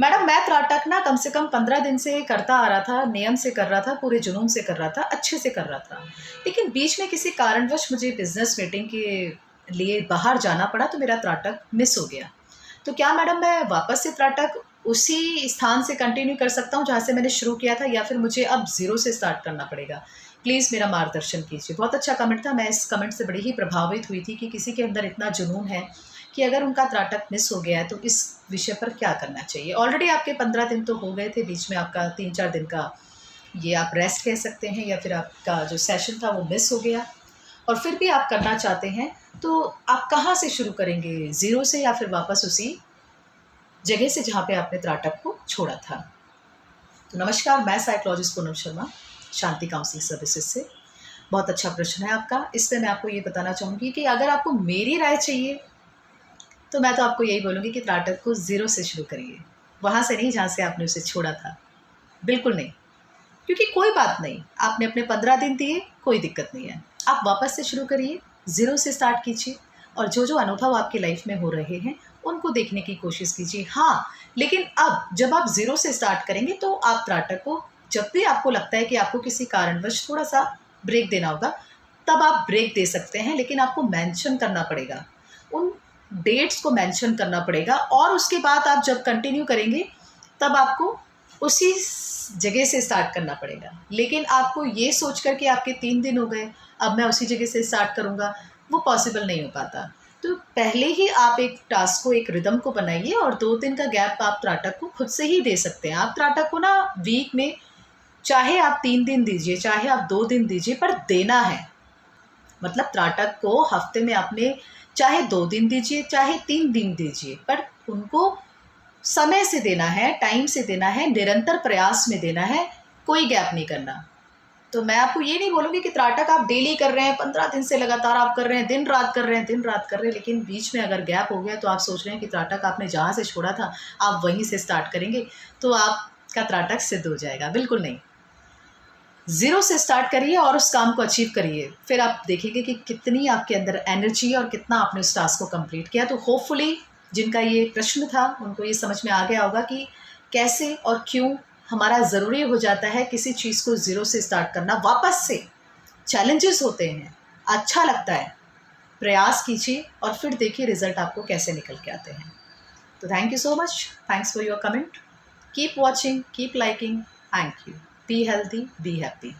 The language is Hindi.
मैडम मैं त्राटक ना कम से कम 15 दिन से करता आ रहा था, नियम से कर रहा था, पूरे जुनून से कर रहा था, अच्छे से कर रहा था। लेकिन बीच में किसी कारणवश मुझे बिज़नेस मीटिंग के लिए बाहर जाना पड़ा तो मेरा त्राटक मिस हो गया। तो क्या मैडम मैं वापस से त्राटक उसी स्थान से कंटिन्यू कर सकता हूँ जहाँ से मैंने शुरू किया था, या फिर मुझे अब ज़ीरो से स्टार्ट करना पड़ेगा? प्लीज़ मेरा मार्गदर्शन कीजिए। बहुत अच्छा कमेंट था, मैं इस कमेंट से बड़ी ही प्रभावित हुई थी कि किसी के अंदर इतना जुनून है कि अगर उनका त्राटक मिस हो गया है तो इस विषय पर क्या करना चाहिए। ऑलरेडी आपके 15 दिन तो हो गए थे, बीच में आपका 3-4 दिन का ये आप रेस्ट कह सकते हैं, या फिर आपका जो सेशन था वो मिस हो गया और फिर भी आप करना चाहते हैं, तो आप कहाँ से शुरू करेंगे? ज़ीरो से या फिर वापस उसी जगह से जहाँ पे आपने त्राटक को छोड़ा था? तो नमस्कार, मैं साइकोलॉजिस्ट पूनम शर्मा, शांति काउंसलिंग सर्विसेज से। बहुत अच्छा प्रश्न है आपका। इस पे मैं आपको ये बताना चाहूँगी कि अगर आपको मेरी राय चाहिए तो मैं तो आपको यही बोलूँगी कि त्राटक को ज़ीरो से शुरू करिए, वहाँ से नहीं जहाँ से आपने उसे छोड़ा था। बिल्कुल नहीं, क्योंकि कोई बात नहीं, आपने अपने 15 दिन दिए, कोई दिक्कत नहीं है। आप वापस से शुरू करिए, ज़ीरो से स्टार्ट कीजिए और जो-जो अनुभव आपकी लाइफ़ में हो रहे हैं, उनको देखने की कोशिश कीजिए। हाँ, लेकिन अब जब आप ज़ीरो से स्टार्ट करेंगे तो आप त्राटक को, जब भी आपको लगता है कि आपको किसी कारणवश थोड़ा-सा ब्रेक देना होगा, तब आप ब्रेक दे सकते हैं, लेकिन आपको मेंशन करना पड़ेगा। उन डेट्स को मेंशन करना पड़ेगा और उसके बाद आप जब कंटिन्यू करेंगे, तब आपको उसी जगह से स्टार्ट करना पड़ेगा। लेकिन आपको ये सोच कर के आपके 3 दिन हो गए, अब मैं उसी जगह से स्टार्ट करूँगा, वो पॉसिबल नहीं हो पाता। तो पहले ही आप एक टास्क को, एक रिदम को बनाइए और 2 दिन का गैप आप त्राटक को खुद से ही दे सकते हैं। आप त्राटक को ना वीक में चाहे आप 3 दिन दीजिए, चाहे आप 2 दिन दीजिए, पर देना है। मतलब त्राटक को हफ्ते में आपने चाहे 2 दिन दीजिए, चाहे 3 दिन दीजिए, पर उनको समय से देना है, टाइम से देना है, निरंतर प्रयास में देना है, कोई गैप नहीं करना। तो मैं आपको ये नहीं बोलूँगी कि त्राटक आप डेली कर रहे हैं, 15 दिन से लगातार आप कर रहे हैं, दिन-रात कर रहे हैं, दिन-रात कर रहे हैं, लेकिन बीच में अगर गैप हो गया तो आप सोच रहे हैं कि त्राटक आपने जहाँ से छोड़ा था, आप वहीं से स्टार्ट करेंगे, तो आपका त्राटक सिद्ध हो जाएगा। बिल्कुल नहीं। ज़ीरो से स्टार्ट करिए और उस काम को अचीव करिए। फिर आप देखेंगे कि कितनी आपके अंदर एनर्जी है और कितना आपने उस टास्क को कंप्लीट किया। तो होपफुली जिनका ये प्रश्न था, उनको ये समझ में आ गया होगा कि कैसे और क्यों हमारा ज़रूरी हो जाता है किसी चीज़ को ज़ीरो से स्टार्ट करना। वापस से चैलेंजेस होते हैं, अच्छा लगता है, प्रयास कीजिए और फिर देखिए रिज़ल्ट आपको कैसे निकल के आते हैं। तो thank you so much. Thanks for your comment. Keep watching, keep liking. Thank you. Be healthy, be happy.